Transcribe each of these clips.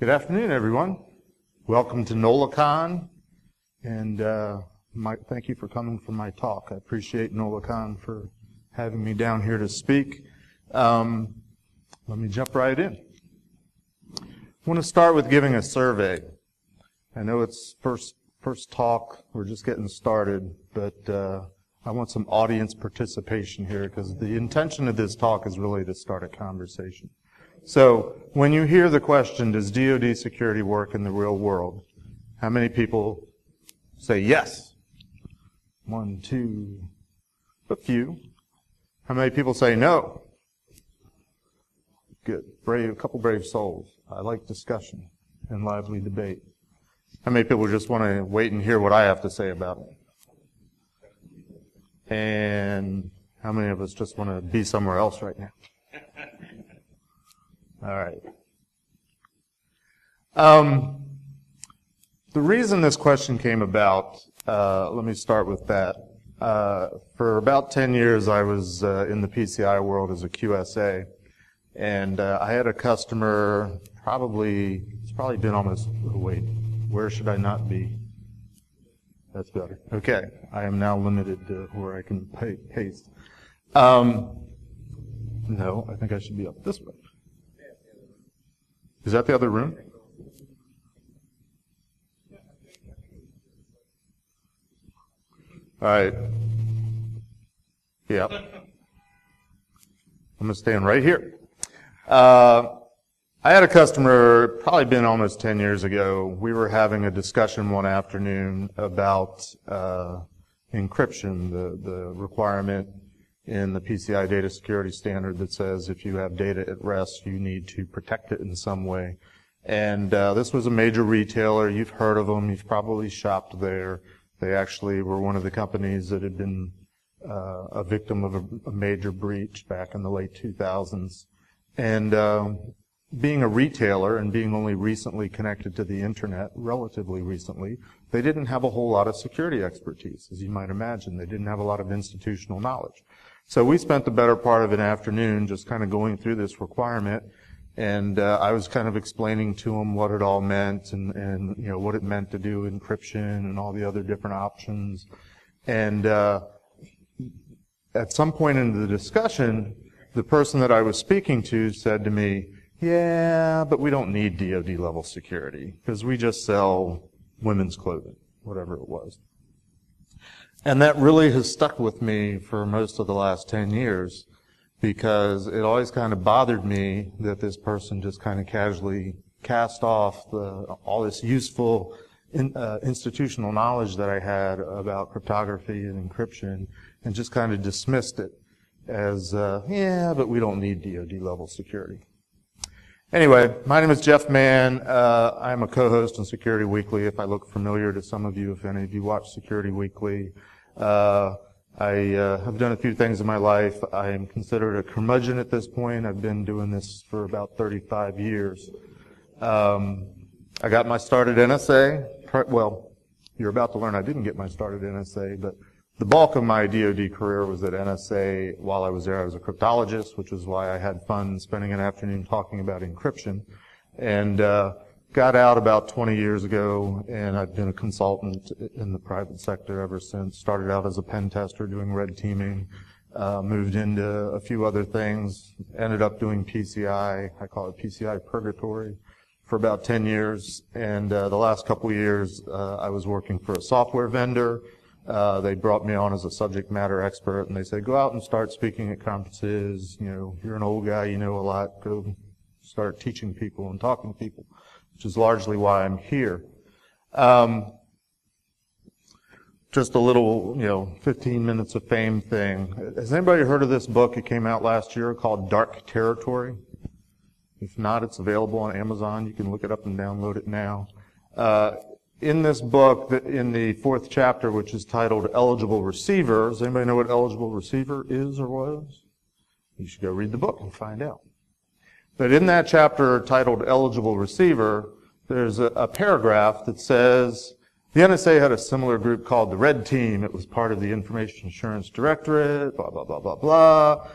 Good afternoon, everyone. Welcome to NolaCon, and thank you for coming for my talk. I appreciate NolaCon for having me down here to speak. Let me jump right in. I want to start with giving a survey. I know it's first talk, we're just getting started, but I want some audience participation here because the intention of this talk is really to start a conversation. So when you hear the question, does DoD security work in the real world? How many people say yes? One, two, a few. How many people say no? Good. A couple brave souls. I like discussion and lively debate. How many people just want to wait and hear what I have to say about it? And how many of us just want to be somewhere else right now? All right. The reason this question came about, let me start with that. For about 10 years, I was in the PCI world as a QSA, and I had a customer, it's probably been almost, wait, where should I not be? That's better. Okay, I am now limited to where I can paste. No, I think I should be up this way. Is that the other room? All right. Yeah. I'm going to stand right here. I had a customer, probably been almost 10 years ago. We were having a discussion one afternoon about encryption, the requirement in the PCI data security standard that says if you have data at rest, you need to protect it in some way. And this was a major retailer. You've heard of them. You've probably shopped there. They actually were one of the companies that had been a victim of a major breach back in the late 2000s. And being a retailer and being only recently connected to the internet, relatively recently, they didn't have a whole lot of security expertise, as you might imagine. They didn't have a lot of institutional knowledge. So we spent the better part of an afternoon just kind of going through this requirement, and I was kind of explaining to them what it all meant and you know what it meant to do encryption and all the other different options. And at some point in the discussion, the person that I was speaking to said to me, yeah, but we don't need DoD level security because we just sell women's clothing, whatever it was. And that really has stuck with me for most of the last 10 years because it always kind of bothered me that this person just kind of casually cast off all this useful institutional knowledge that I had about cryptography and encryption and just kind of dismissed it as, yeah, but we don't need DoD level security. Anyway, my name is Jeff Mann. I'm a co-host on Security Weekly, if I look familiar to some of you, if any of you watch Security Weekly. I have done a few things in my life. I am considered a curmudgeon at this point. I've been doing this for about 35 years. I got my start at NSA. Well, you're about to learn I didn't get my start at NSA, but the bulk of my DoD career was at NSA. While I was there, I was a cryptologist, which is why I had fun spending an afternoon talking about encryption. And got out about 20 years ago, and I've been a consultant in the private sector ever since. Started out as a pen tester doing red teaming, moved into a few other things, ended up doing PCI. I call it PCI purgatory for about 10 years. And the last couple of years, I was working for a software vendor. They brought me on as a subject matter expert, and they said, go out and start speaking at conferences. You know, you're an old guy, you know a lot. Go start teaching people and talking to people, which is largely why I'm here. Just a little, 15 minutes of fame thing. Has anybody heard of this book? It came out last year called Dark Territory. If not, it's available on Amazon. You can look it up and download it now. In this book, in the 4th chapter, which is titled Eligible Receiver, does anybody know what eligible receiver is or was? You should go read the book and find out. But in that chapter titled Eligible Receiver, there's a paragraph that says, the NSA had a similar group called the Red Team. It was part of the Information Assurance Directorate, blah, blah, blah, blah, blah.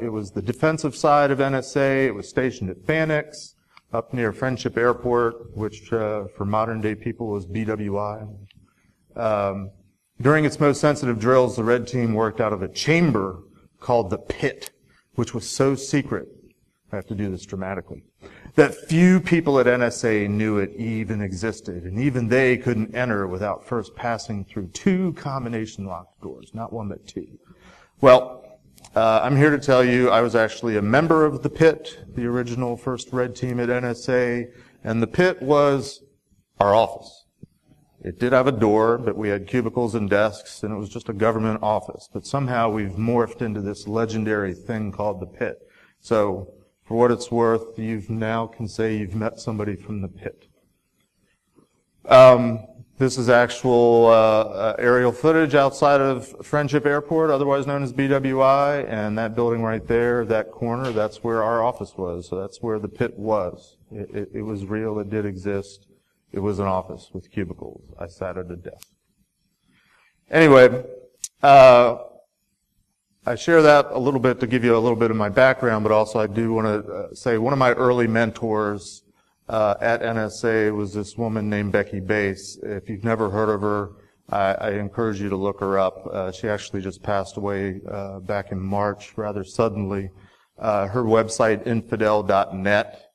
It was the defensive side of NSA. It was stationed at Phoenix. up near Friendship Airport, which for modern day people is BWI. During its most sensitive drills, the red team worked out of a chamber called the pit, which was so secret, I have to do this dramatically, that few people at NSA knew it even existed, and even they couldn't enter without first passing through 2 combination locked doors, not 1 but 2. Well, I'm here to tell you I was actually a member of the pit, the original first red team at NSA, and the pit was our office. It did have a door, but we had cubicles and desks, and it was just a government office. But somehow we've morphed into this legendary thing called the pit. So, for what it's worth, you now can say you've met somebody from the pit. This is actual aerial footage outside of Friendship Airport, otherwise known as BWI, and that building right there, that corner, that's where our office was. So that's where the pit was. It was real. It did exist. It was an office with cubicles. I sat at a desk. Anyway, I share that a little bit to give you a little bit of my background, but also I do want to say one of my early mentors at NSA was this woman named Becky Bass. If you've never heard of her, I encourage you to look her up. She actually just passed away back in March, rather suddenly. Her website, infidel.net,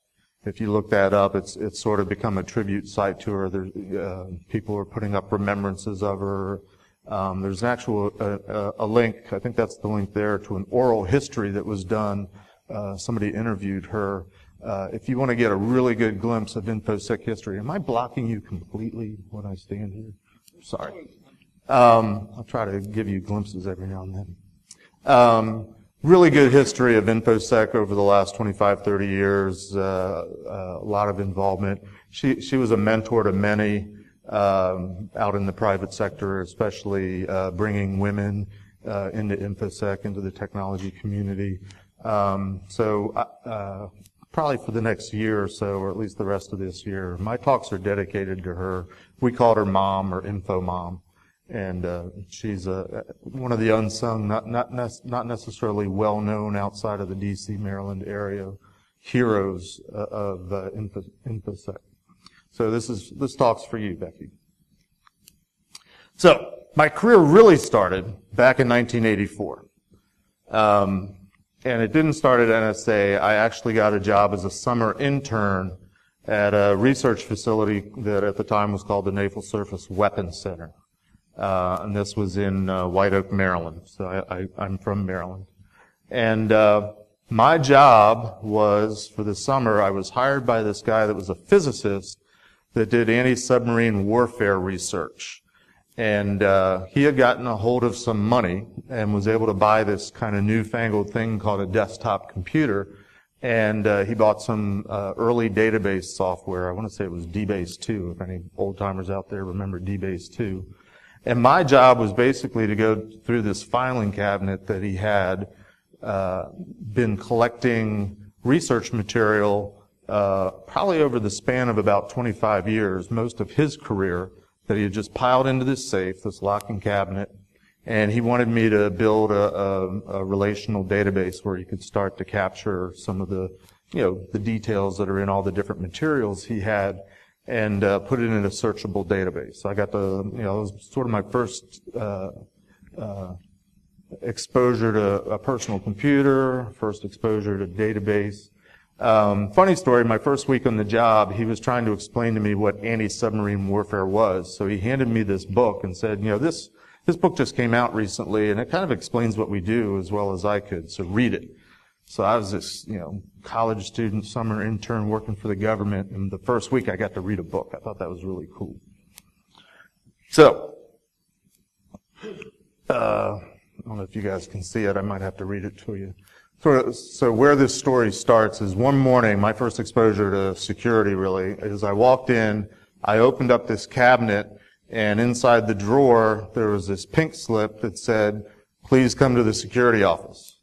if you look that up, it's sort of become a tribute site to her. People are putting up remembrances of her. There's an actual a link, I think that's the link there, to an oral history that was done. Somebody interviewed her. If you want to get a really good glimpse of InfoSec history, am I blocking you completely when I stand here? Sorry. I'll try to give you glimpses every now and then. Really good history of InfoSec over the last 25, 30 years. A lot of involvement. She was a mentor to many out in the private sector, especially bringing women into InfoSec, into the technology community. Probably for the next year or so, or at least the rest of this year, my talks are dedicated to her. We called her Mom or Info Mom, and she's one of the unsung, not necessarily well known outside of the D.C., Maryland area heroes of InfoSec. So this talk's for you, Becky. So my career really started back in 1984. And it didn't start at NSA. I actually got a job as a summer intern at a research facility that at the time was called the Naval Surface Weapons Center. And this was in White Oak, Maryland. So I'm from Maryland. And my job was, for the summer, I was hired by this guy that was a physicist that did anti-submarine warfare research. And he had gotten a hold of some money and was able to buy this kind of newfangled thing called a desktop computer. And he bought some early database software. I want to say it was DBase 2, if any old-timers out there remember DBase 2. And my job was basically to go through this filing cabinet that he had been collecting research material probably over the span of about 25 years, most of his career, that he had just piled into this safe, this locking cabinet, and he wanted me to build a relational database where he could start to capture some of the, the details that are in all the different materials he had, and put it in a searchable database. So I got the, it was sort of my first exposure to a personal computer, first exposure to database. Funny story, my first week on the job, he was trying to explain to me what anti-submarine warfare was. So he handed me this book and said, this book just came out recently, and it kind of explains what we do as well as I could, so read it. So I was this, college student, summer intern working for the government, and the first week I got to read a book. I thought that was really cool. So, I don't know if you guys can see it. I might have to read it to you. So where this story starts is one morning, my first exposure to security really, is I walked in, I opened up this cabinet, and inside the drawer there was this pink slip that said, "Please come to the security office."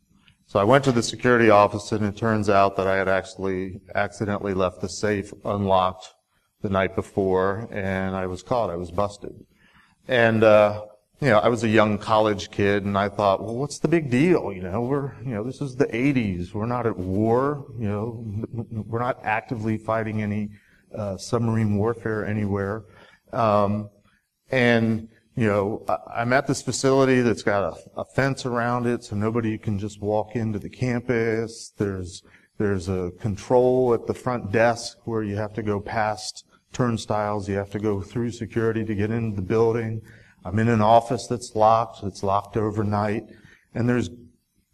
So I went to the security office, and it turns out that I had actually accidentally left the safe unlocked the night before, and I was caught. I was busted. And I was a young college kid, and I thought, well, what's the big deal? This is the 80s. We're not at war. We're not actively fighting any submarine warfare anywhere. I'm at this facility that's got a fence around it, so nobody can just walk into the campus. There's a control at the front desk where you have to go past turnstiles. You have to go through security to get into the building. I'm in an office that's locked overnight, and there's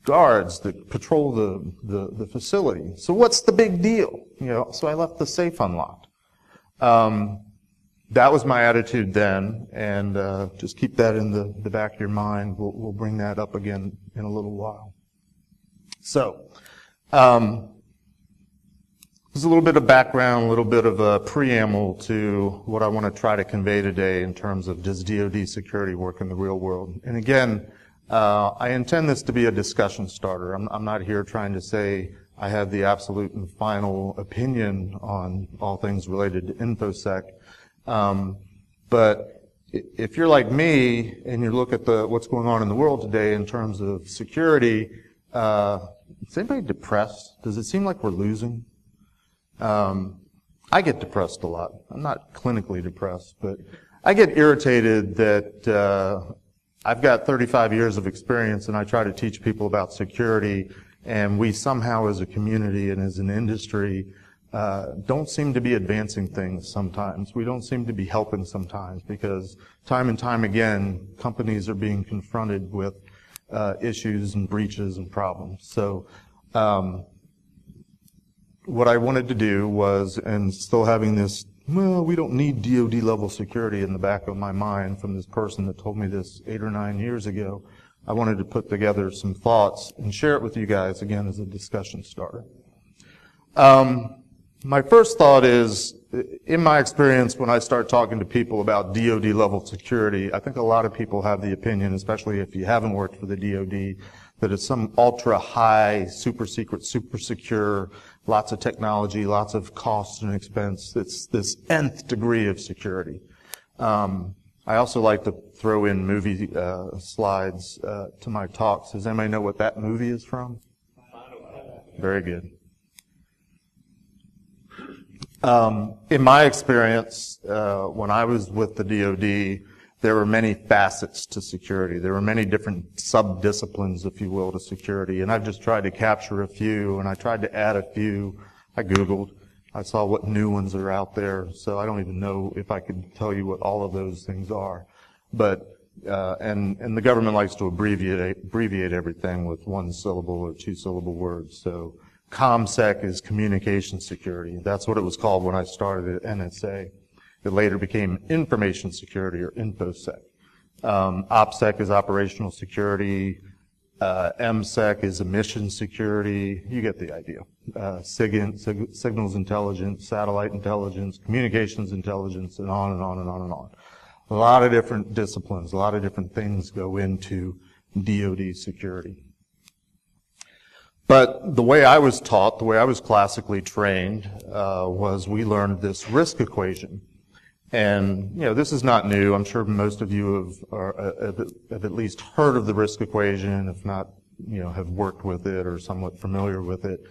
guards that patrol the facility. So what's the big deal? So I left the safe unlocked. That was my attitude then, and just keep that in the back of your mind. We'll bring that up again in a little while. So, there's a little bit of background, a little bit of a preamble to what I want to try to convey today in terms of does DoD security work in the real world. And again, I intend this to be a discussion starter. I'm not here trying to say I have the absolute and final opinion on all things related to InfoSec. But if you're like me and you look at what's going on in the world today in terms of security, is anybody depressed? Does it seem like we're losing? I get depressed a lot. I'm not clinically depressed, but I get irritated that I've got 35 years of experience and I try to teach people about security, and we somehow as a community and as an industry don't seem to be advancing things sometimes. We don't seem to be helping sometimes because time and time again, companies are being confronted with issues and breaches and problems. So what I wanted to do was, and still having this, well, we don't need DoD level security in the back of my mind from this person that told me this 8 or 9 years ago, I wanted to put together some thoughts and share it with you guys again as a discussion starter. My first thought is, in my experience when I start talking to people about DoD level security, I think a lot of people have the opinion, especially if you haven't worked for the DoD, that it's some ultra high, super secret, super secure, lots of technology, lots of cost and expense. It's this nth degree of security. I also like to throw in movie slides to my talks. Does anybody know what that movie is from? Very good. In my experience, when I was with the DoD, there were many facets to security. There were many different sub-disciplines, if you will, to security. And I've just tried to capture a few, and I tried to add a few. I Googled. I saw what new ones are out there. So I don't even know if I could tell you what all of those things are. But, and the government likes to abbreviate everything with 1 syllable or 2 syllable words. So ComSec is communication security. That's what it was called when I started at NSA. It later became information security or InfoSec. OPSEC is operational security. MSec is emission security. You get the idea. SIGINT, signals intelligence, satellite intelligence, communications intelligence, and on and on and on and on. A lot of different disciplines, a lot of different things go into DoD security. But the way I was taught, the way I was classically trained, was we learned this risk equation. And, this is not new. I'm sure most of you have at least heard of the risk equation, if not, have worked with it or somewhat familiar with it.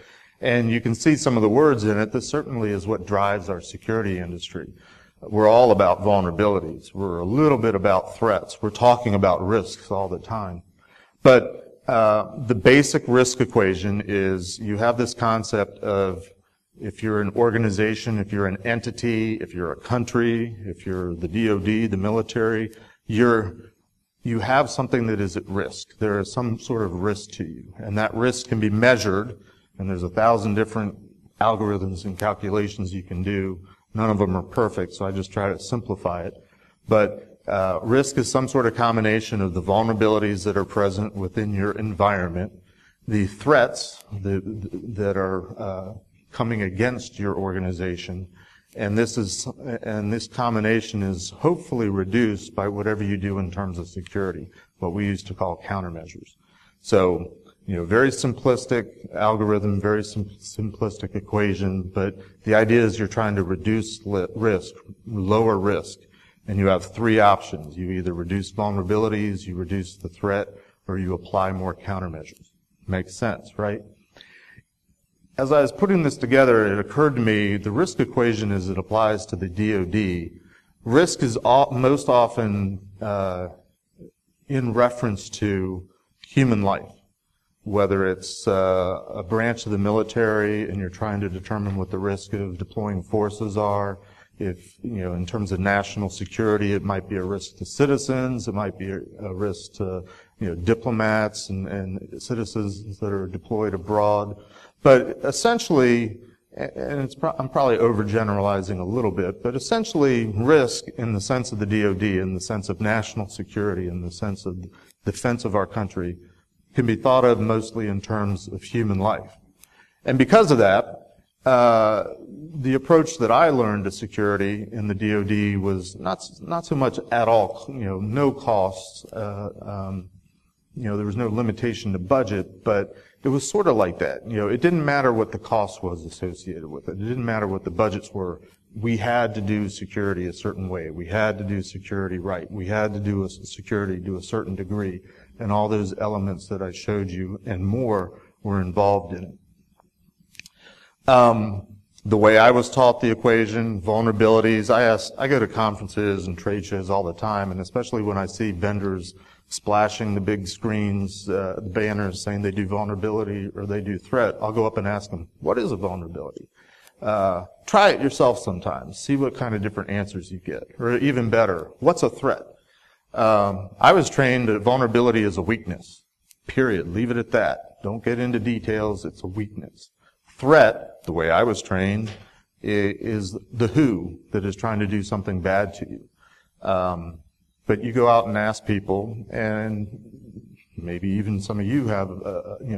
And you can see some of the words in it. This certainly is what drives our security industry. We're all about vulnerabilities. We're a little bit about threats. We're talking about risks all the time. But the basic risk equation is you have this concept of if you're an organization, if you're an entity, if you're a country, if you're the DoD, the military, you have something that is at risk. There is some sort of risk to you. And that risk can be measured, and there's 1,000 different algorithms and calculations you can do. None of them are perfect, so I just try to simplify it. But risk is some sort of combination of the vulnerabilities that are present within your environment, the threats that are coming against your organization, and this combination is hopefully reduced by whatever you do in terms of security, what we used to call countermeasures. So, very simplistic algorithm, very simplistic equation, but the idea is you're trying to reduce risk, lower risk. And you have three options. You either reduce vulnerabilities, you reduce the threat, or you apply more countermeasures. Makes sense, right? As I was putting this together, it occurred to me the risk equation as it applies to the DoD, risk is most often in reference to human life. Whether it's a branch of the military and you're trying to determine what the risk of deploying forces are, if, in terms of national security, it might be a risk to citizens, it might be a risk to, diplomats and citizens that are deployed abroad. But essentially, and I'm probably overgeneralizing a little bit, but essentially risk in the sense of the DoD, in the sense of national security, in the sense of defense of our country, can be thought of mostly in terms of human life. And because of that, the approach that I learned to security in the DoD was not so much at all, no costs, there was no limitation to budget, but it was sort of like that. It didn't matter what the cost was associated with it. It didn't matter what the budgets were. We had to do security a certain way. We had to do security right. We had to do security to a certain degree. And all those elements that I showed you and more were involved in it. The way I was taught the equation, vulnerabilities, I go to conferences and trade shows all the time, and especially when I see vendors splashing the big screens, the banners saying they do vulnerability or they do threat, I'll go up and ask them, what is a vulnerability? Try it yourself sometimes. See what kind of different answers you get. Or even better, what's a threat? I was trained that vulnerability is a weakness. Period. Leave it at that. Don't get into details. It's a weakness. Threat, the way I was trained, is the who that is trying to do something bad to you. But you go out and ask people, and maybe even some of you have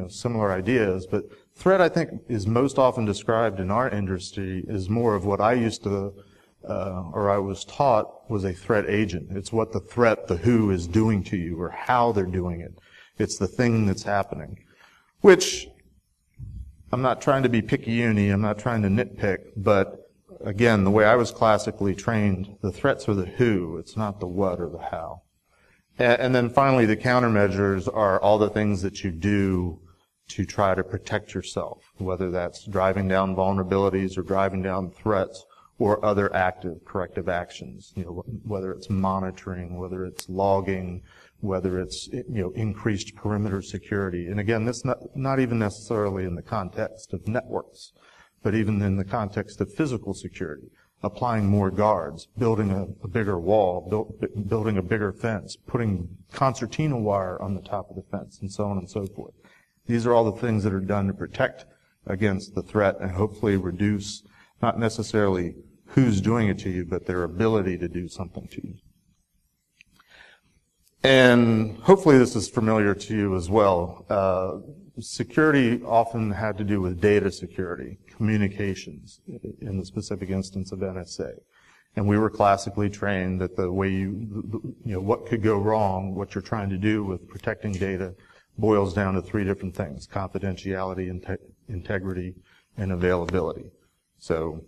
similar ideas, but threat, I think, is most often described in our industry as more of what I used to or I was taught was a threat agent. It's what the threat, the who, is doing to you or how they're doing it. It's the thing that's happening. Which, I'm not trying to be picky-uni, I'm not trying to nitpick, but again, the way I was classically trained, the threats are the who, it's not the what or the how. And then finally, the countermeasures are all the things that you do to try to protect yourself, whether that's driving down vulnerabilities or driving down threats or other active corrective actions, whether it's monitoring, whether it's logging, whether it's, increased perimeter security. And again, this not even necessarily in the context of networks, but even in the context of physical security, applying more guards, building a bigger wall, building a bigger fence, putting concertina wire on the top of the fence, and so on and so forth. These are all the things that are done to protect against the threat and hopefully reduce, not necessarily who's doing it to you, but their ability to do something to you. And hopefully this is familiar to you as well. Security often had to do with data security, communications, in the specific instance of NSA. And we were classically trained that the way what could go wrong, what you're trying to do with protecting data, boils down to three different things: confidentiality, integrity, and availability. So,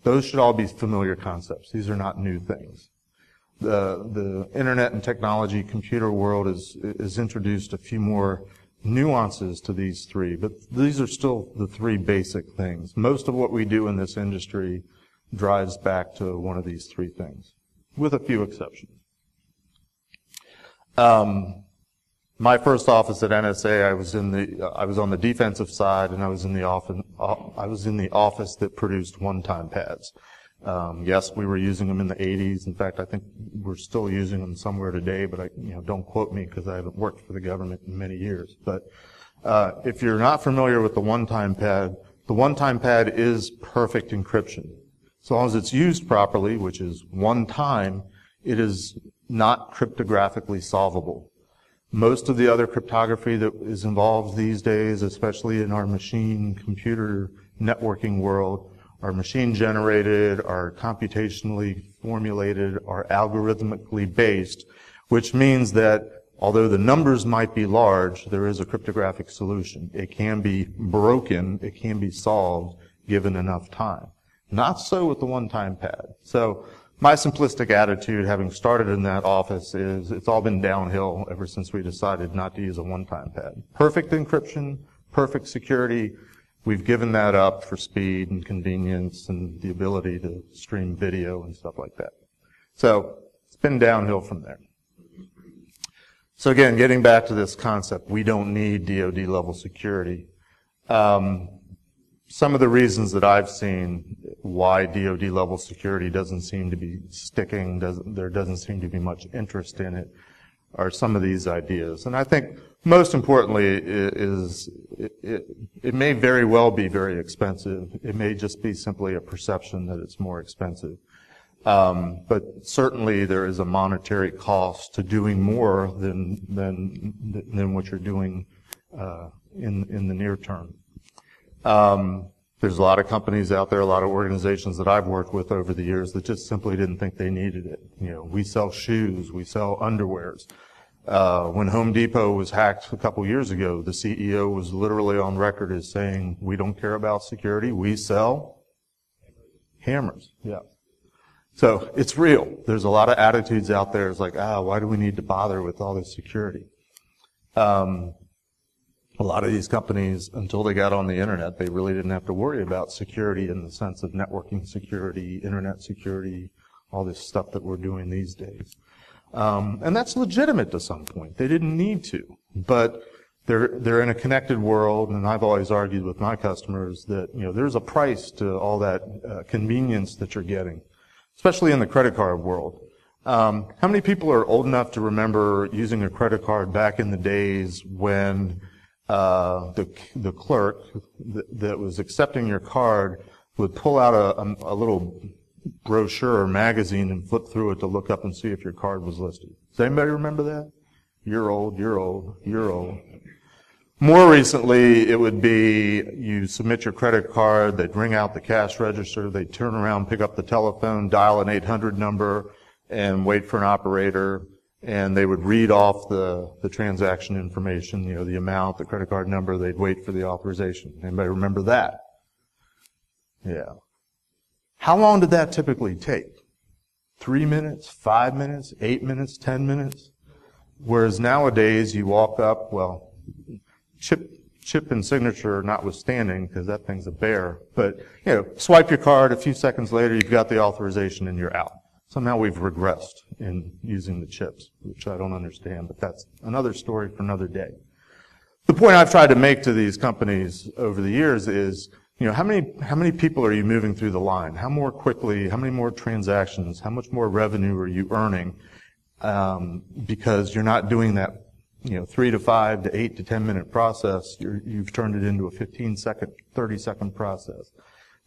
those should all be familiar concepts. These are not new things. The internet and technology computer world is introduced a few more nuances to these three, but these are still the three basic things. Most of what we do in this industry drives back to one of these three things, with a few exceptions. My first office at NSA, I was on the defensive side, and I was in the office that produced OneTime Pads. Yes, we were using them in the 80s. In fact, I think we're still using them somewhere today, but don't quote me because I haven't worked for the government in many years. But if you're not familiar with the OneTime Pad, the OneTime Pad is perfect encryption. As long as it's used properly, which is one time, it is not cryptographically solvable. Most of the other cryptography that is involved these days, especially in our machine computer networking world, are machine generated, are computationally formulated, are algorithmically based, which means that although the numbers might be large, there is a cryptographic solution. It can be broken, it can be solved given enough time. Not so with the OneTime Pad. So my simplistic attitude, having started in that office, is it's all been downhill ever since we decided not to use a OneTime Pad. Perfect encryption, perfect security. We've given that up for speed and convenience and the ability to stream video and stuff like that. So it's been downhill from there. So again, getting back to this concept, we don't need DoD level security. Some of the reasons that I've seen why DoD level security doesn't seem to be sticking, there doesn't seem to be much interest in it, are some of these ideas. And I think most importantly is it may very well be very expensive. It may just be simply a perception that it's more expensive. But certainly there is a monetary cost to doing more than what you're doing in the near term. There's a lot of companies out there, a lot of organizations that I've worked with over the years that just simply didn't think they needed it. You know, we sell shoes, we sell underwears. When Home Depot was hacked a couple years ago, the CEO was literally on record as saying, "We don't care about security, we sell hammers." Yeah. So it's real. There's a lot of attitudes out there. It's like, why do we need to bother with all this security? A lot of these companies, until they got on the internet, they really didn't have to worry about security in the sense of networking security, internet security, all this stuff that we're doing these days. And that's legitimate to some point. They didn't need to, but they're in a connected world, and I've always argued with my customers that, you know, there's a price to all that convenience that you're getting, especially in the credit card world. How many people are old enough to remember using a credit card back in the days when the clerk that was accepting your card would pull out a little brochure or magazine and flip through it to look up and see if your card was listed? Does anybody remember that? You're old, you're old, you're old. More recently, it would be you submit your credit card, they'd ring out the cash register, they'd turn around, pick up the telephone, dial an 800 number, and wait for an operator, and they would read off the transaction information, you know, the amount, the credit card number, they'd wait for the authorization. Anybody remember that? Yeah. How long did that typically take? 3 minutes, 5 minutes, 8 minutes, 10 minutes? Whereas nowadays you walk up, well, chip and signature notwithstanding, because that thing's a bear, but, you know, swipe your card, a few seconds later you've got the authorization and you're out. Somehow we've regressed in using the chips, which I don't understand, but that's another story for another day. The point I've tried to make to these companies over the years is, you know, how many people are you moving through the line? How more quickly, how many more transactions, how much more revenue are you earning? Because you're not doing that, you know, 3 to 5 to 8 to 10 minute process. You've turned it into a 15-second, 30-second process.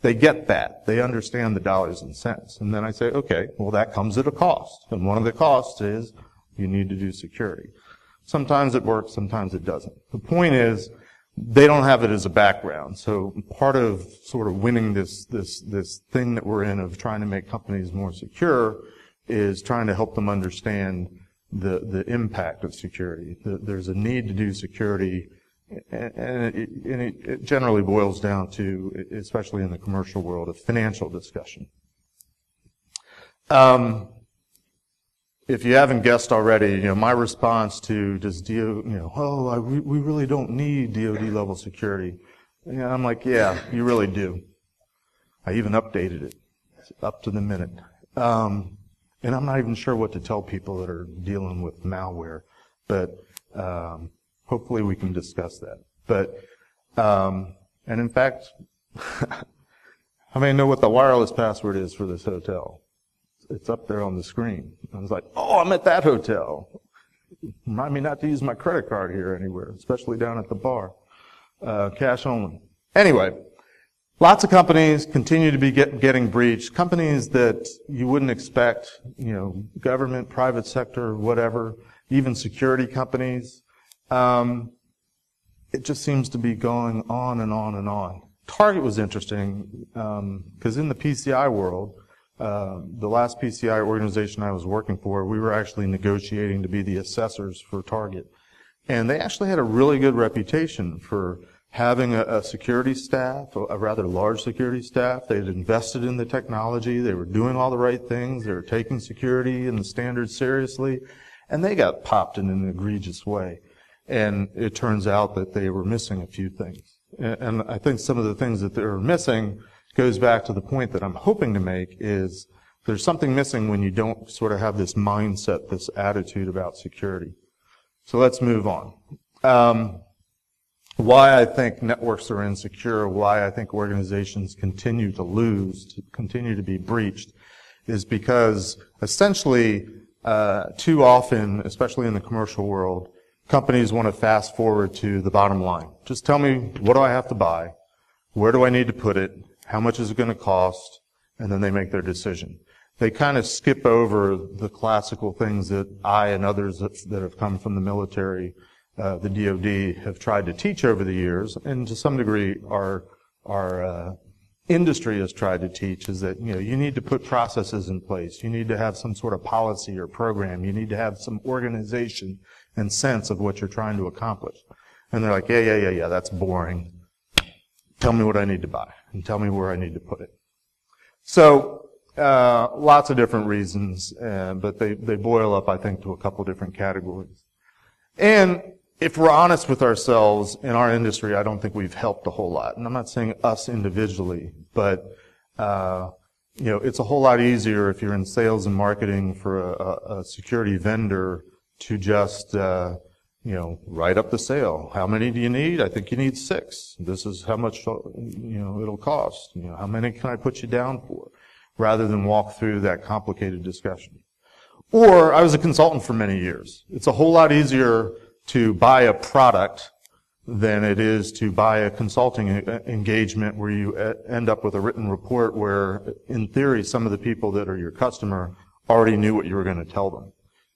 They get that. They understand the dollars and cents. And then I say, okay, well, that comes at a cost. And one of the costs is you need to do security. Sometimes it works, sometimes it doesn't. The point is, they don't have it as a background. So part of sort of winning this thing that we're in of trying to make companies more secure is trying to help them understand the impact of security. There's a need to do security, and it generally boils down to, especially in the commercial world, a financial discussion. If you haven't guessed already, you know, my response to we really don't need DoD level security. And I'm like, yeah, you really do. I even updated it. It's up to the minute. And I'm not even sure what to tell people that are dealing with malware, but hopefully we can discuss that. But and in fact, how many know what the wireless password is for this hotel? It's up there on the screen. I was like, oh, I'm at that hotel. Remind me not to use my credit card here anywhere, especially down at the bar. Cash only. Anyway, lots of companies continue to be getting breached. Companies that you wouldn't expect, you know, government, private sector, whatever, even security companies. It just seems to be going on and on and on. Target was interesting because in the PCI world, the last PCI organization I was working for, we were actually negotiating to be the assessors for Target. And they actually had a really good reputation for having a security staff, a rather large security staff. They had invested in the technology. They were doing all the right things. They were taking security and the standards seriously. And they got popped in an egregious way. And it turns out that they were missing a few things. And I think some of the things that they're missing goes back to the point that I'm hoping to make is there's something missing when you don't sort of have this mindset, this attitude about security. So let's move on. Why I think networks are insecure, why I think organizations continue to lose, continue to be breached, is because essentially too often, especially in the commercial world, companies want to fast forward to the bottom line. Just tell me, what do I have to buy? Where do I need to put it? How much is it going to cost? And then they make their decision. They kind of skip over the classical things that I and others that have come from the military, the DoD, have tried to teach over the years, and to some degree our industry has tried to teach, is that, you know, you need to put processes in place. You need to have some sort of policy or program. You need to have some organization and sense of what you're trying to accomplish. And they're like, yeah, that's boring. Tell me what I need to buy, and tell me where I need to put it. So, lots of different reasons, but they boil up, I think, to a couple different categories. And if we're honest with ourselves in our industry, I don't think we've helped a whole lot. And I'm not saying us individually, but you know, it's a whole lot easier if you're in sales and marketing for a security vendor to just you know, write up the sale. How many do you need? I think you need 6. This is how much, you know, it'll cost. You know, how many can I put you down for? Rather than walk through that complicated discussion. Or I was a consultant for many years. It's a whole lot easier to buy a product than it is to buy a consulting engagement where you end up with a written report where, in theory, some of the people that are your customer already knew what you were going to tell them.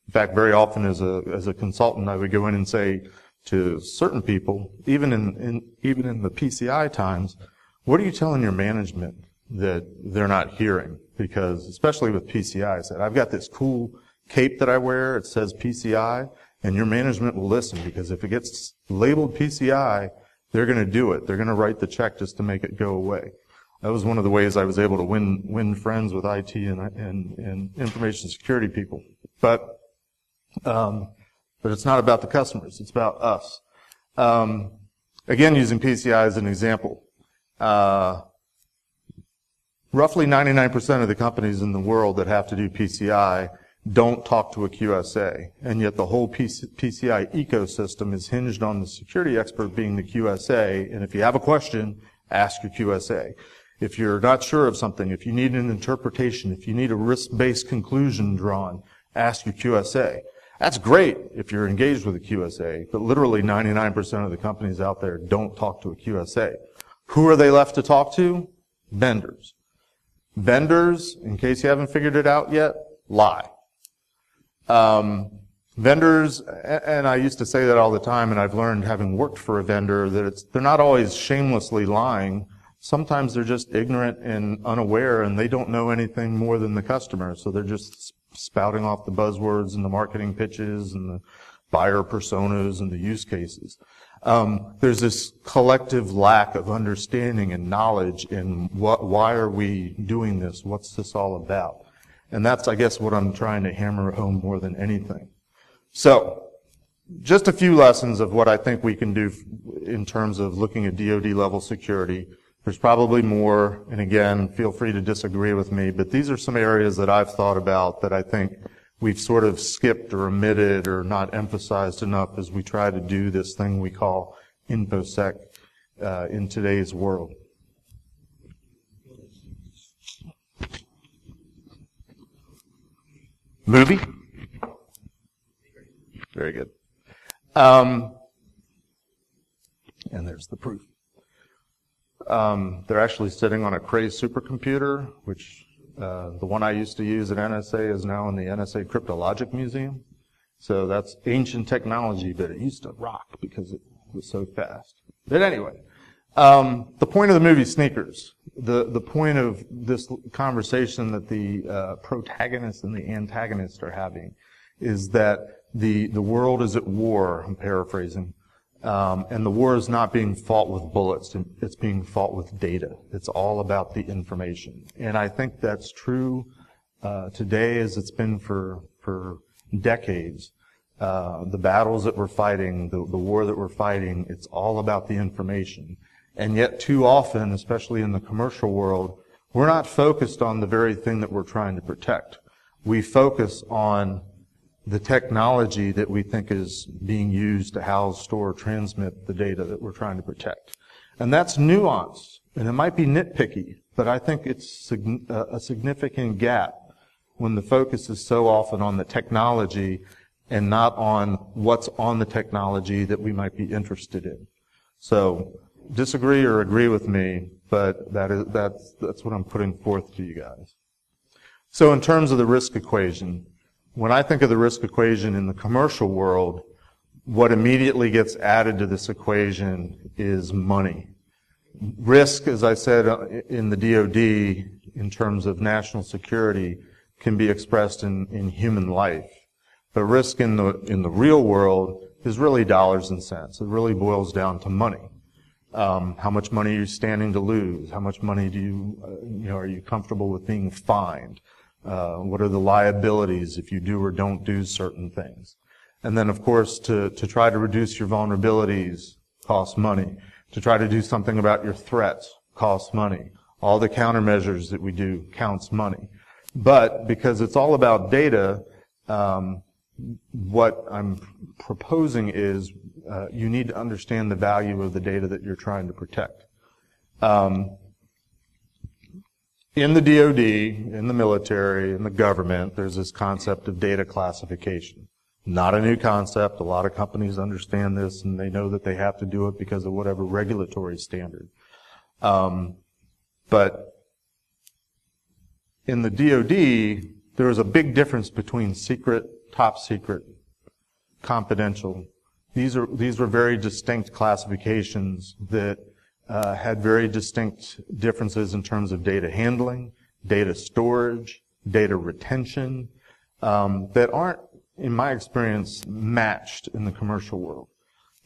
In fact, very often as a consultant, I would go in and say to certain people, even in the PCI times, what are you telling your management that they're not hearing? Because, especially with PCI, I said, I've got this cool cape that I wear, it says PCI, and your management will listen, because if it gets labeled PCI, they're going to do it. They're going to write the check just to make it go away. That was one of the ways I was able to win friends with IT and information security people. But it's not about the customers, it's about us. Again, using PCI as an example. Roughly 99% of the companies in the world that have to do PCI don't talk to a QSA, and yet the whole PCI ecosystem is hinged on the security expert being the QSA, and if you have a question, ask your QSA. If you're not sure of something, if you need an interpretation, if you need a risk-based conclusion drawn, ask your QSA. That's great if you're engaged with a QSA, but literally 99% of the companies out there don't talk to a QSA. Who are they left to talk to? Vendors. Vendors, in case you haven't figured it out yet, lie. Vendors, and I used to say that all the time, and I've learned, having worked for a vendor, that they're not always shamelessly lying. Sometimes they're just ignorant and unaware, and they don't know anything more than the customer, so they're just spouting off the buzzwords and the marketing pitches and the buyer personas and the use cases. There's this collective lack of understanding and knowledge in why are we doing this? What's this all about? And that's, I guess, what I'm trying to hammer home more than anything. So, just a few lessons of what I think we can do in terms of looking at DoD level security. There's probably more, and again, feel free to disagree with me, but these are some areas that I've thought about that I think we've sort of skipped or omitted or not emphasized enough as we try to do this thing we call InfoSec in today's world. Movie? Very good. And there's the proof. They're actually sitting on a Cray supercomputer, which the one I used to use at NSA is now in the NSA Cryptologic Museum. So that's ancient technology, but it used to rock because it was so fast. But anyway, the point of the movie Sneakers, the point of this conversation that the protagonist and the antagonist are having is that the world is at war, I'm paraphrasing, And the war is not being fought with bullets. It's being fought with data. It's all about the information. And I think that's true today as it's been for decades. The battles that we're fighting, the war that we're fighting, it's all about the information. And yet too often, especially in the commercial world, we're not focused on the very thing that we're trying to protect. We focus on the technology that we think is being used to house, store, transmit the data that we're trying to protect. And that's nuanced, and it might be nitpicky, but I think it's a significant gap when the focus is so often on the technology and not on what's on the technology that we might be interested in. So disagree or agree with me, but that's what I'm putting forth to you guys. So in terms of the risk equation, when I think of the risk equation in the commercial world, what immediately gets added to this equation is money. Risk, as I said in the DoD, in terms of national security, can be expressed in human life. But risk in the real world is really dollars and cents. It really boils down to money. How much money are you standing to lose? How much money are you comfortable with being fined? What are the liabilities if you do or don't do certain things? And then, of course, to try to reduce your vulnerabilities costs money. To try to do something about your threats costs money. All the countermeasures that we do counts money. But because it's all about data, what I'm proposing is you need to understand the value of the data that you're trying to protect. In the DoD, in the military, in the government, there's this concept of data classification. Not a new concept. A lot of companies understand this, and they know that they have to do it because of whatever regulatory standard. But in the DoD, there is a big difference between secret, top secret, confidential. These were very distinct classifications that had very distinct differences in terms of data handling, data storage, data retention, that aren't, in my experience, matched in the commercial world.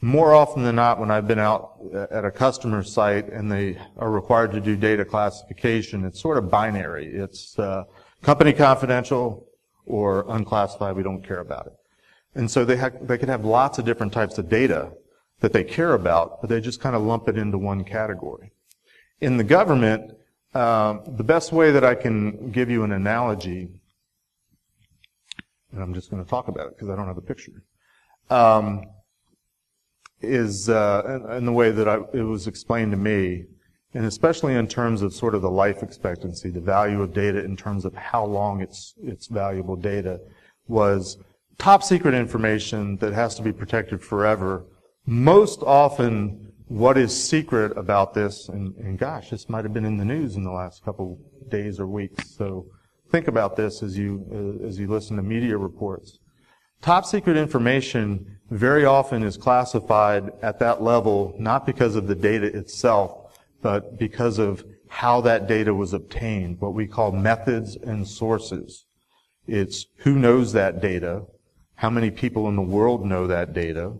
More often than not, when I've been out at a customer site and they are required to do data classification, it's sort of binary. It's company confidential or unclassified, we don't care about it. And so they could have lots of different types of data that they care about, but they just kind of lump it into one category. In the government, the best way that I can give you an analogy, and I'm just going to talk about it because I don't have a picture, is in the way that it was explained to me, and especially in terms of sort of the life expectancy, the value of data in terms of how long it's valuable data, was top secret information that has to be protected forever. Most often, what is secret about this, and gosh, this might have been in the news in the last couple days or weeks, so think about this as you listen to media reports. Top secret information very often is classified at that level, not because of the data itself, but because of how that data was obtained, what we call methods and sources. It's who knows that data, how many people in the world know that data,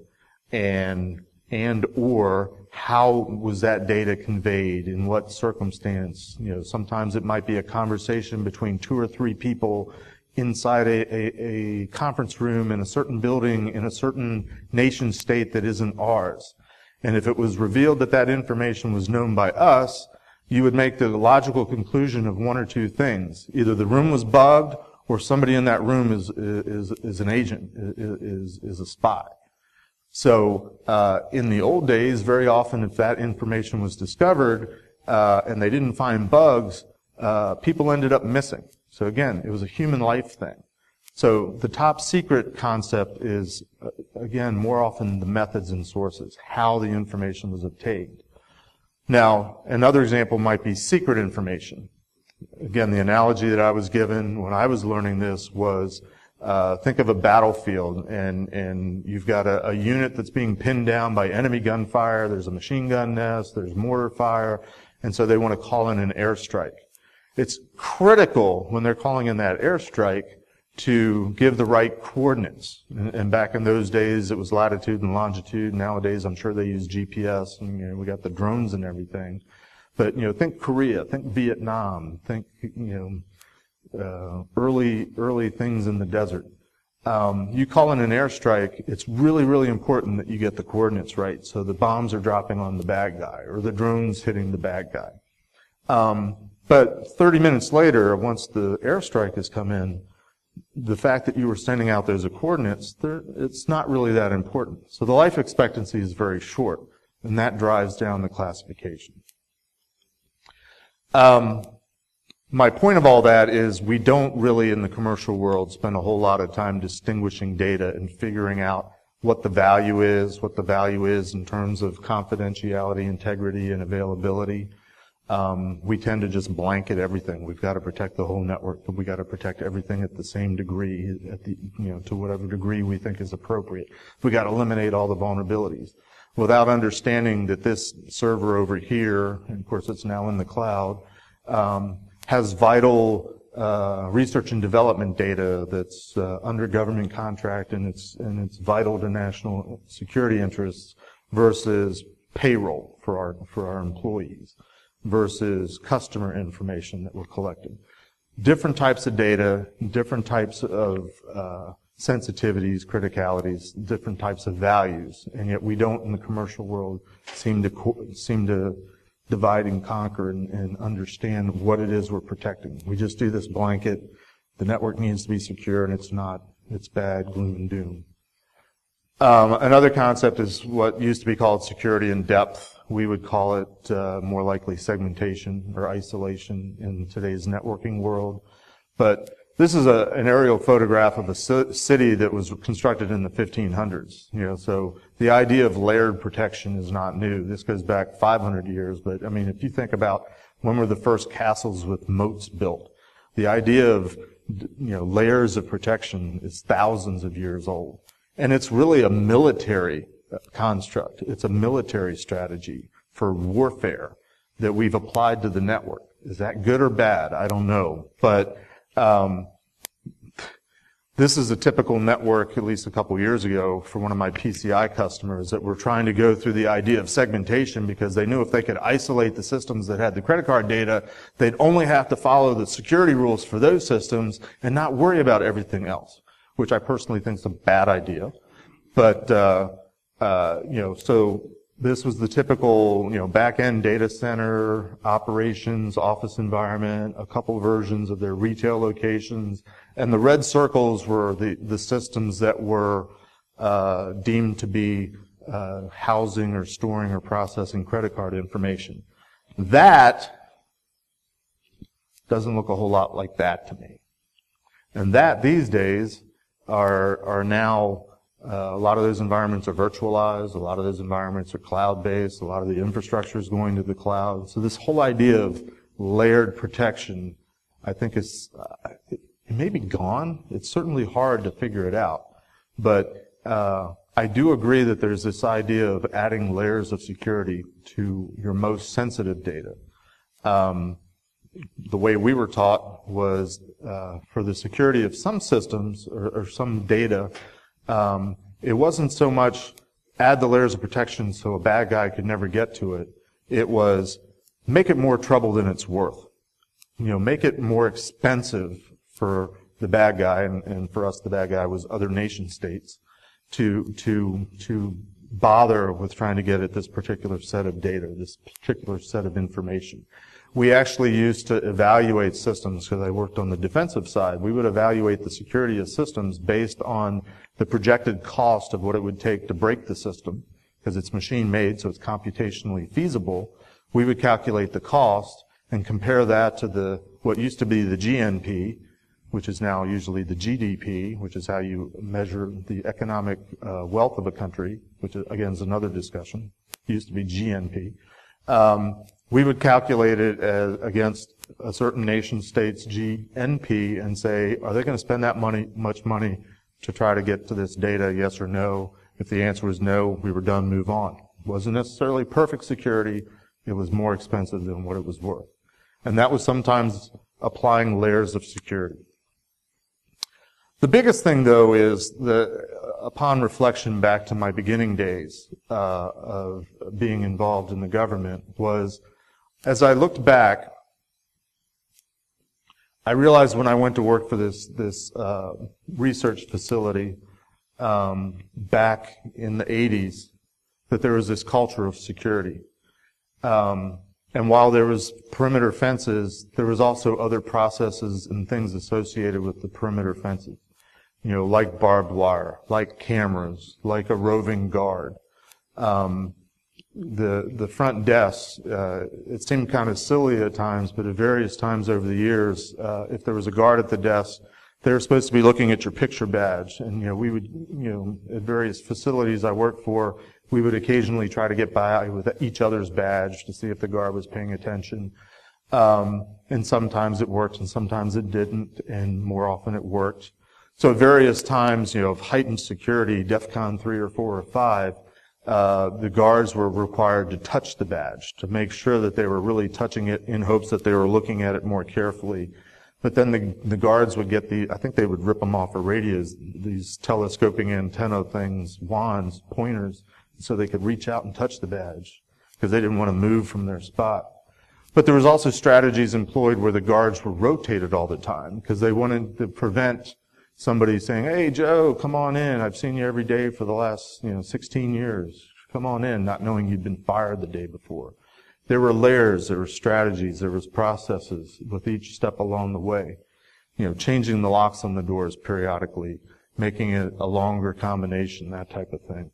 and or how was that data conveyed, in what circumstance. Sometimes it might be a conversation between 2 or 3 people inside a conference room in a certain building in a certain nation state that isn't ours. And if it was revealed that that information was known by us, you would make the logical conclusion of 1 or 2 things. Either the room was bugged, or somebody in that room is an agent, is a spy. So in the old days, very often if that information was discovered and they didn't find bugs, people ended up missing. So again, it was a human life thing. So the top secret concept is, again, more often the methods and sources, how the information was obtained. Now, another example might be secret information. Again, the analogy that I was given when I was learning this was, think of a battlefield, and you've got a unit that's being pinned down by enemy gunfire, there's a machine gun nest, there's mortar fire, and so they want to call in an airstrike. It's critical when they're calling in that airstrike to give the right coordinates. And back in those days, it was latitude and longitude. Nowadays, I'm sure they use GPS, and we got the drones and everything. But think Korea, think Vietnam, think early things in the desert. You call in an airstrike, it's really, really important that you get the coordinates right, so the bombs are dropping on the bad guy or the drones hitting the bad guy. But 30 minutes later, once the airstrike has come in, the fact that you were sending out those coordinates, it's not really that important. So the life expectancy is very short, and that drives down the classification. My point of all that is we don't really, in the commercial world, spend a whole lot of time distinguishing data and figuring out what the value is in terms of confidentiality, integrity, and availability. We tend to just blanket everything. We've got to protect the whole network, but we've got to protect everything at the same degree, to whatever degree we think is appropriate. We've got to eliminate all the vulnerabilities without understanding that this server over here, and of course it's now in the cloud, has vital research and development data that's under government contract, and it's vital to national security interests versus payroll for our employees, versus customer information that we're collecting. Different types of data, different types of sensitivities, criticalities, different types of values, and yet we don't in the commercial world seem to divide and conquer and understand what it is we're protecting. We just do this blanket, the network needs to be secure, and it's not. It's bad, gloom and doom. Another concept is what used to be called security in depth. We would call it more likely segmentation or isolation in today's networking world. But this is an aerial photograph of a city that was constructed in the 1500s. So the idea of layered protection is not new. This goes back 500 years. But I mean, if you think about when were the first castles with moats built, the idea of layers of protection is thousands of years old, and it's really a military construct. It's a military strategy for warfare that we've applied to the network. Is that good or bad? I don't know, but this is a typical network, at least a couple years ago, for one of my PCI customers that were trying to go through the idea of segmentation because they knew if they could isolate the systems that had the credit card data, they'd only have to follow the security rules for those systems and not worry about everything else, which I personally think is a bad idea. But, so this was the typical, back-end data center operations, office environment, a couple versions of their retail locations, and the red circles were the systems that were deemed to be housing or storing or processing credit card information. That doesn't look a whole lot like that to me. And that, these days, are now a lot of those environments are virtualized. A lot of those environments are cloud-based. A lot of the infrastructure is going to the cloud. So this whole idea of layered protection, I think it may be gone. It's certainly hard to figure it out. But I do agree that there's this idea of adding layers of security to your most sensitive data. The way we were taught was for the security of some systems or some data, it wasn't so much add the layers of protection so a bad guy could never get to it. It was make it more trouble than it's worth. Make it more expensive for the bad guy, and for us the bad guy was other nation states, to bother with trying to get at this particular set of data, this particular set of information. We actually used to evaluate systems, because I worked on the defensive side. We would evaluate the security of systems based on the projected cost of what it would take to break the system, because it's machine made, so it's computationally feasible. We would calculate the cost and compare that to what used to be the GNP, which is now usually the GDP, which is how you measure the economic wealth of a country, which again is another discussion. It used to be GNP. We would calculate it against a certain nation state's GNP and say, are they going to spend that much money to try to get to this data, yes or no? If the answer was no, we were done, move on. It wasn't necessarily perfect security. It was more expensive than what it was worth. And that was sometimes applying layers of security. The biggest thing, though, is that upon reflection back to my beginning days of being involved in the government was, as I looked back, I realized when I went to work for this research facility back in the 80s that there was this culture of security. And while there was perimeter fences, there was also other processes and things associated with the perimeter fences. You know, like barbed wire, like cameras, like a roving guard. The front desk, it seemed kind of silly at times, but at various times over the years, if there was a guard at the desk, they were supposed to be looking at your picture badge. And, you know, we would, you know, at various facilities I worked for, we would occasionally try to get by with each other's badge to see if the guard was paying attention. And sometimes it worked and sometimes it didn't, and more often it worked. So at various times, you know, of heightened security, DEFCON 3 or 4 or 5, the guards were required to touch the badge to make sure that they were really touching it in hopes that they were looking at it more carefully. But then the guards would get I think they would rip them off of radios, these telescoping antenna things, wands, pointers, so they could reach out and touch the badge because they didn't want to move from their spot. But there was also strategies employed where the guards were rotated all the time because they wanted to prevent somebody saying, "Hey, Joe, come on in. I've seen you every day for the last, 16 years. Come on in," not knowing you'd been fired the day before. There were layers, there were strategies, there was processes with each step along the way. You know, changing the locks on the doors periodically, making it a longer combination, that type of thing.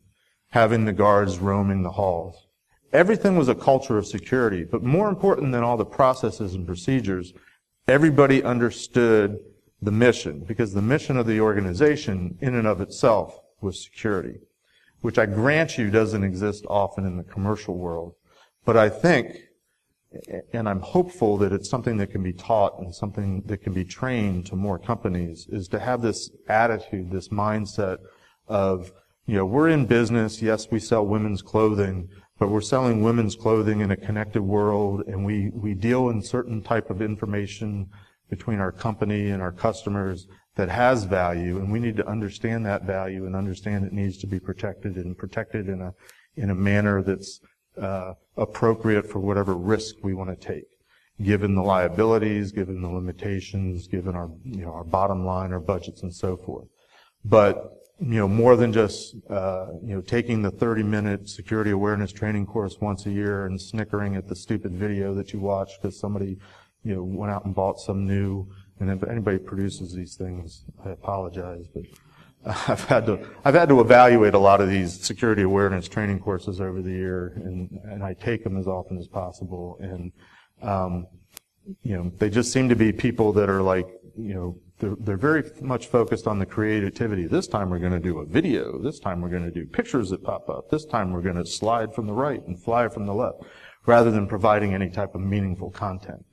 Having the guards roaming the halls. Everything was a culture of security, but more important than all the processes and procedures, everybody understood the mission, because the mission of the organization in and of itself was security, which I grant you doesn't exist often in the commercial world. But I think, and I'm hopeful that it's something that can be taught and something that can be trained to more companies, is to have this attitude, this mindset of, we're in business, yes, we sell women's clothing, but we're selling women's clothing in a connected world, and we deal in certain type of information between our company and our customers that has value, and we need to understand that value and understand it needs to be protected and protected in a manner that's appropriate for whatever risk we want to take, given the liabilities, given the limitations, given our our bottom line, our budgets, and so forth. But more than just taking the 30-minute security awareness training course once a year and snickering at the stupid video that you watch because somebody went out and bought some new. And if anybody produces these things, I apologize, but I've had to evaluate a lot of these security awareness training courses over the year, and I take them as often as possible. And they just seem to be people that are like, they're very much focused on the creativity. This time we're going to do a video. This time we're going to do pictures that pop up. This time we're going to slide from the right and fly from the left, rather than providing any type of meaningful content.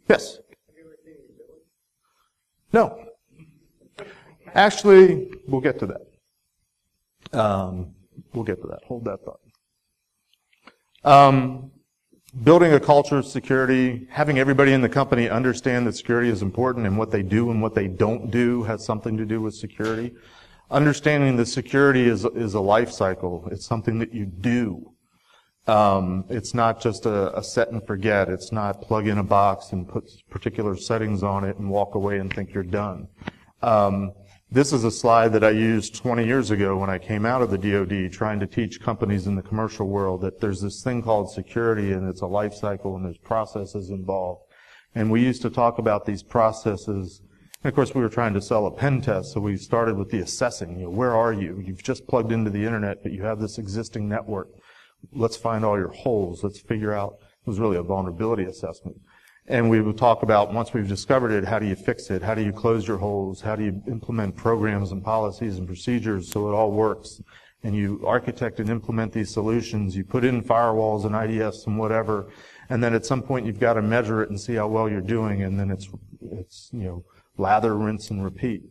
Yes? Have you ever seen any villains? No. Actually, we'll get to that. We'll get to that. Hold that thought. Building a culture of security, having everybody in the company understand that security is important and what they do and what they don't do has something to do with security. Understanding that security is a life cycle. It's something that you do. It's not just a set and forget. It's not plug in a box and put particular settings on it and walk away and think you're done. This is a slide that I used 20 years ago when I came out of the DoD trying to teach companies in the commercial world that there's this thing called security and it's a life cycle and there's processes involved. And we used to talk about these processes. And of course, we were trying to sell a pen test, so we started with the assessing. Where are you? You've just plugged into the internet, but you have this existing network. Let's find all your holes. Let's figure out. It was really a vulnerability assessment. And we would talk about, once we've discovered it, how do you fix it? How do you close your holes? How do you implement programs and policies and procedures so it all works? And you architect and implement these solutions. You put in firewalls and IDS and whatever. And then at some point you've got to measure it and see how well you're doing. And then it's lather, rinse, and repeat.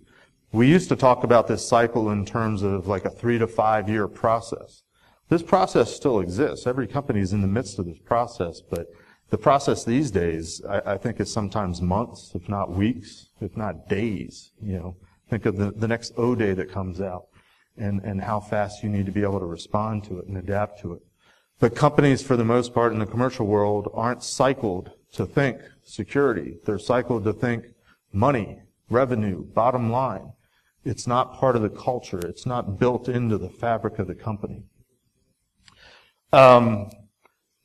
We used to talk about this cycle in terms of like a 3 to 5 year process. This process still exists. Every company is in the midst of this process, but the process these days, I think, is sometimes months, if not weeks, if not days. Think of the next O day that comes out and how fast you need to be able to respond to it and adapt to it. But companies, for the most part in the commercial world, aren't cycled to think security. They're cycled to think money, revenue, bottom line. It's not part of the culture. It's not built into the fabric of the company.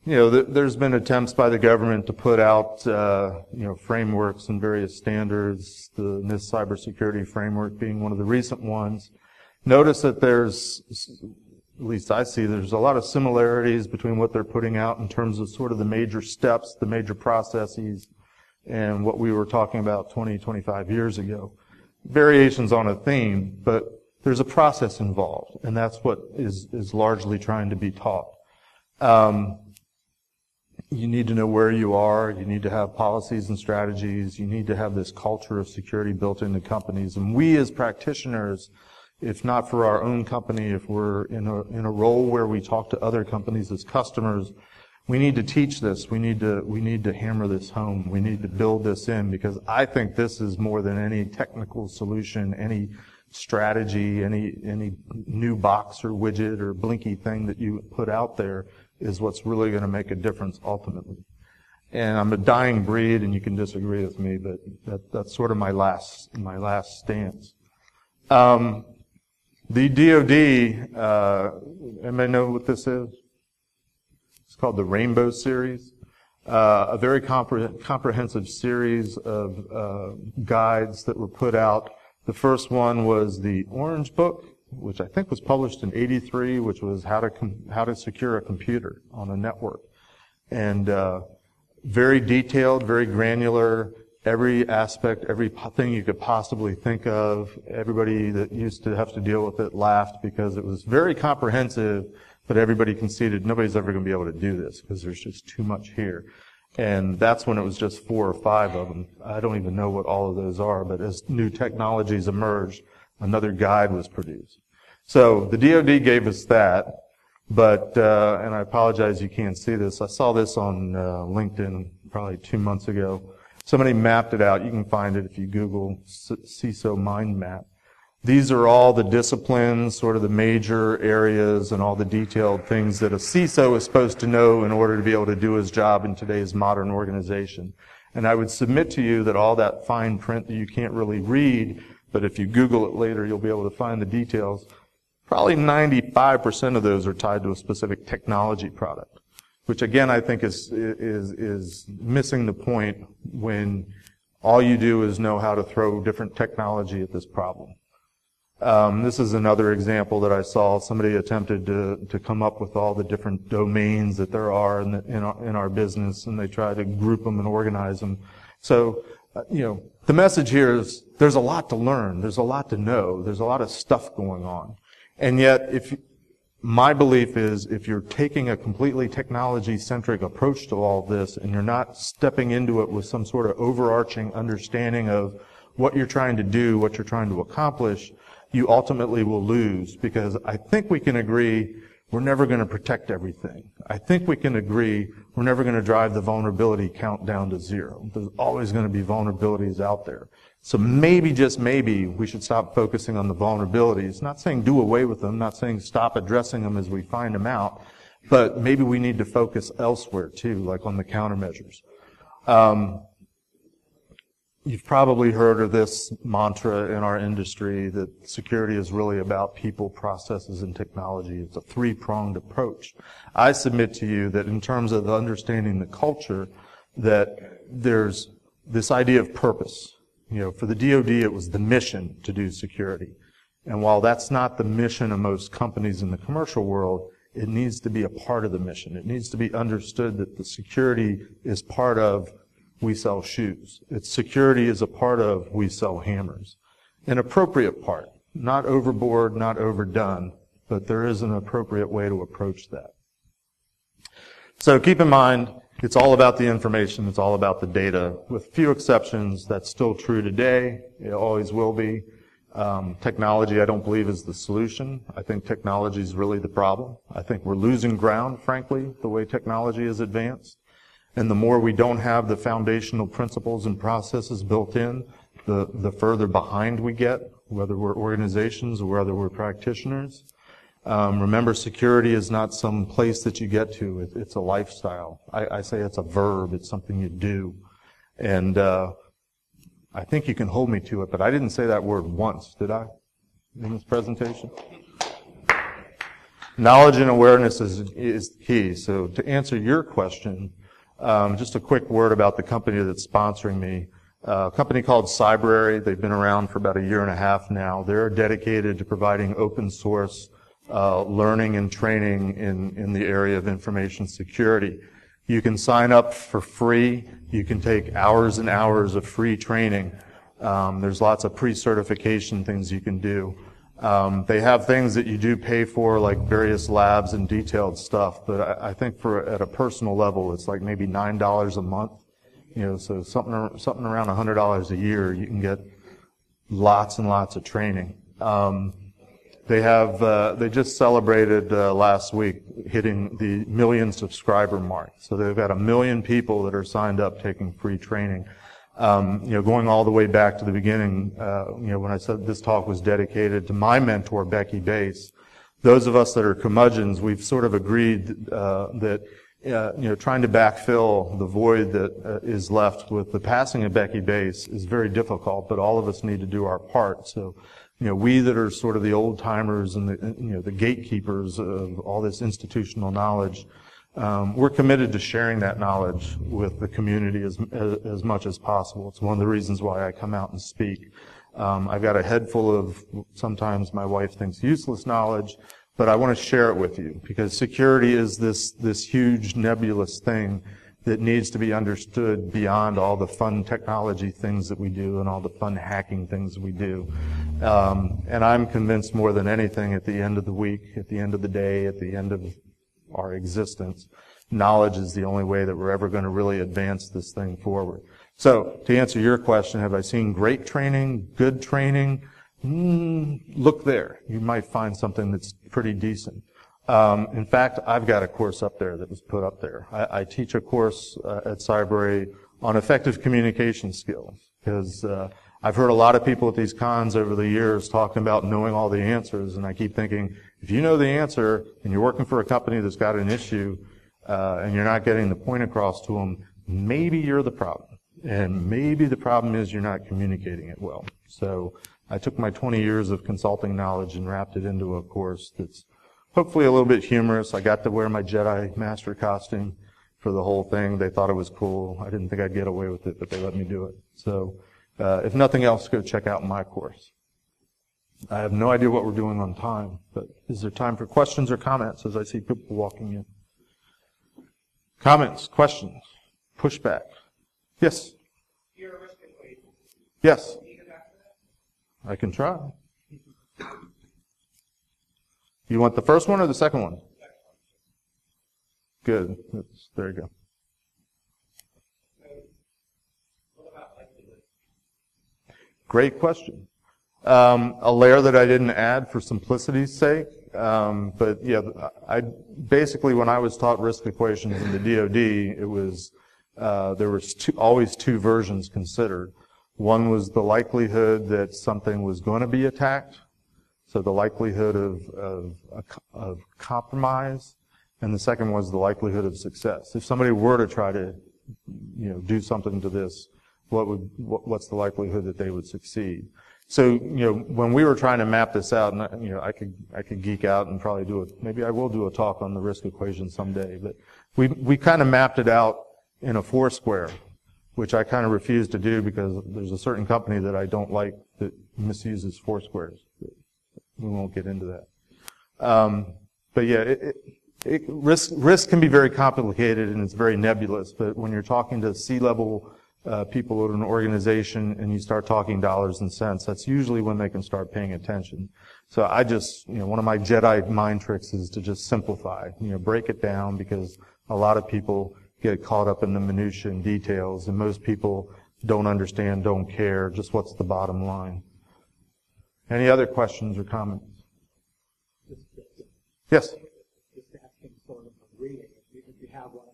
There's been attempts by the government to put out, frameworks and various standards, the NIST Cybersecurity Framework being one of the recent ones. Notice that there's, at least I see, there's a lot of similarities between what they're putting out in terms of sort of the major steps, the major processes, and what we were talking about 20, 25 years ago. Variations on a theme, but there's a process involved, and that's what is largely trying to be taught. You need to know where you are. You need to have policies and strategies. You need to have this culture of security built into companies. And we as practitioners, if not for our own company, if we're in a role where we talk to other companies as customers, we need to teach this. We need to hammer this home. We need to build this in, because I think this is more than any technical solution, any strategy, any new box or widget or blinky thing that you put out there is what's really going to make a difference ultimately. And I'm a dying breed, and you can disagree with me, but that's sort of my last stance. The DoD, anybody know what this is? It's called the Rainbow series. A very comprehensive series of guides that were put out. The first one was the Orange Book, which I think was published in '83, which was how to secure a computer on a network, and very detailed, very granular. Every aspect, everything you could possibly think of. Everybody that used to have to deal with it laughed because it was very comprehensive, but everybody conceded nobody's ever going to be able to do this because there's just too much here. And that's when it was just 4 or 5 of them. I don't even know what all of those are, but as new technologies emerged, another guide was produced. So the DoD gave us that, but, and I apologize you can't see this. I saw this on LinkedIn probably 2 months ago. Somebody mapped it out. You can find it if you Google CISO Mind Map. These are all the disciplines, sort of the major areas and all the detailed things that a CISO is supposed to know in order to be able to do his job in today's modern organization. And I would submit to you that all that fine print that you can't really read, but if you Google it later, you'll be able to find the details. Probably 95% of those are tied to a specific technology product, which again I think is missing the point when all you do is know how to throw different technology at this problem. This is another example that I saw. Somebody attempted to come up with all the different domains that there are in our business, and they try to group them and organize them. So, the message here is there's a lot to learn, there's a lot to know, there's a lot of stuff going on. And yet, my belief is if you're taking a completely technology-centric approach to all this and you're not stepping into it with some sort of overarching understanding of what you're trying to do, what you're trying to accomplish, you ultimately will lose, because I think we can agree we're never going to protect everything. I think we can agree we're never going to drive the vulnerability count down to 0. There's always going to be vulnerabilities out there. So maybe, just maybe, we should stop focusing on the vulnerabilities. Not saying do away with them, not saying stop addressing them as we find them out, but maybe we need to focus elsewhere too, like on the countermeasures. You've probably heard of this mantra in our industry that security is really about people, processes, and technology. It's a 3-pronged approach. I submit to you that in terms of understanding the culture, that there's this idea of purpose. For the DoD, it was the mission to do security. And while that's not the mission of most companies in the commercial world, it needs to be a part of the mission. It needs to be understood that the security is part of we sell shoes. Its security is a part of we sell hammers. An appropriate part, not overboard, not overdone, but there is an appropriate way to approach that. So keep in mind, it's all about the information, it's all about the data. With few exceptions, that's still true today. It always will be. Technology, I don't believe, is the solution. I think technology is really the problem. I think we're losing ground, frankly, the way technology is advanced. And the more we don't have the foundational principles and processes built in, the further behind we get whether we're organizations or whether we're practitioners. Remember, security is not some place that you get to. It's a lifestyle. I say it's a verb. It's something you do. And I think you can hold me to it, but I didn't say that word once, did I, in this presentation? Knowledge and awareness is key. So to answer your question, just a quick word about the company that's sponsoring me. A company called Cyberarey. They've been around for about 1.5 years now. They're dedicated to providing open source learning and training in the area of information security. You can sign up for free. You can take hours and hours of free training. There's lots of pre-certification things you can do. They have things that you do pay for, like various labs and detailed stuff, but I think at a personal level, it's like maybe $9 a month. So something around $100 a year, you can get lots and lots of training. They just celebrated last week hitting the 1 million subscriber mark. So they've got 1 million people that are signed up taking free training. Going all the way back to the beginning, when I said this talk was dedicated to my mentor, Becky Bass, those of us that are curmudgeons, we've sort of agreed that trying to backfill the void that is left with the passing of Becky Bass is very difficult, but all of us need to do our part. So, we that are sort of the old timers and the gatekeepers of all this institutional knowledge, we're committed to sharing that knowledge with the community as much as possible. It's one of the reasons why I come out and speak. I've got a head full of, sometimes my wife thinks, useless knowledge, but I want to share it with you because security is this huge nebulous thing that needs to be understood beyond all the fun technology things that we do and all the fun hacking things we do. And I'm convinced more than anything at the end of the week, at the end of the day, at the end of our existence, knowledge is the only way that we're ever going to really advance this thing forward. So, to answer your question, have I seen great training, good training? Look there. You might find something that's pretty decent. In fact, I've got a course up there that was put up there. I teach a course at Cyberarey on effective communication skills because I've heard a lot of people at these cons over the years talking about knowing all the answers, and I keep thinking, if you know the answer and you're working for a company that's got an issue and you're not getting the point across to them, maybe you're the problem. And maybe the problem is you're not communicating it well. So I took my 20 years of consulting knowledge and wrapped it into a course that's hopefully a little bit humorous. I got to wear my Jedi master costume for the whole thing. They thought it was cool. I didn't think I'd get away with it, but they let me do it. So if nothing else, go check out my course. I have no idea what we're doing on time, but is there time for questions or comments as I see people walking in? Comments, questions, pushback. Yes? You're a risk equation. Yes. Can you go back to that? I can try. You want the first one or the second one? Good. There you go. So, what about likelihood? Great question. A layer that I didn't add for simplicity's sake, but yeah, I basically when I was taught risk equations in the DoD, it was there was always two versions considered. One was the likelihood that something was going to be attacked, so the likelihood of compromise, and the second was the likelihood of success. If somebody were to try to, do something to this, what's the likelihood that they would succeed? So, when we were trying to map this out, and I could geek out and probably maybe I will do a talk on the risk equation someday, but we kind of mapped it out in a four-square, which I kind of refuse to do because there's a certain company that I don't like that misuses four squares. We won't get into that. But yeah, risk can be very complicated and it's very nebulous, but when you're talking to C-level people at an organization and you start talking dollars and cents, that's usually when they can start paying attention. So I just, one of my Jedi mind tricks is to just simplify, break it down because a lot of people get caught up in the minutiae and details, and most people don't understand, don't care, just what's the bottom line. Any other questions or comments? Yes? Just asking sort of a reading, if you have one,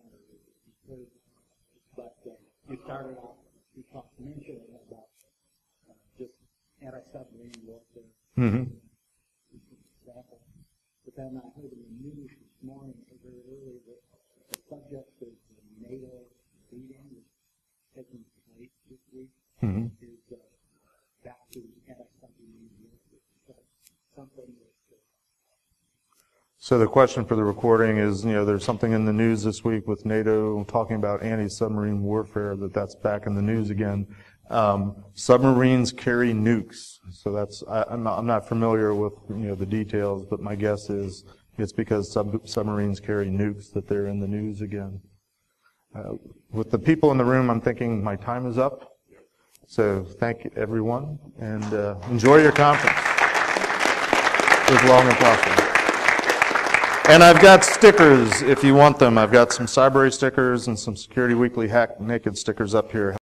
but you started off, you mentioned about just anti-submarine warfare. So the question for the recording is, there's something in the news this week with NATO talking about anti-submarine warfare, that's back in the news again. Submarines carry nukes. So I'm not familiar with, the details, but my guess is it's because submarines carry nukes that they're in the news again. With the people in the room, I'm thinking my time is up. So thank you, everyone, and enjoy your conference. It was long and prosperous. And I've got stickers if you want them. I've got some Cyberarey stickers and some Security Weekly Hack Naked stickers up here.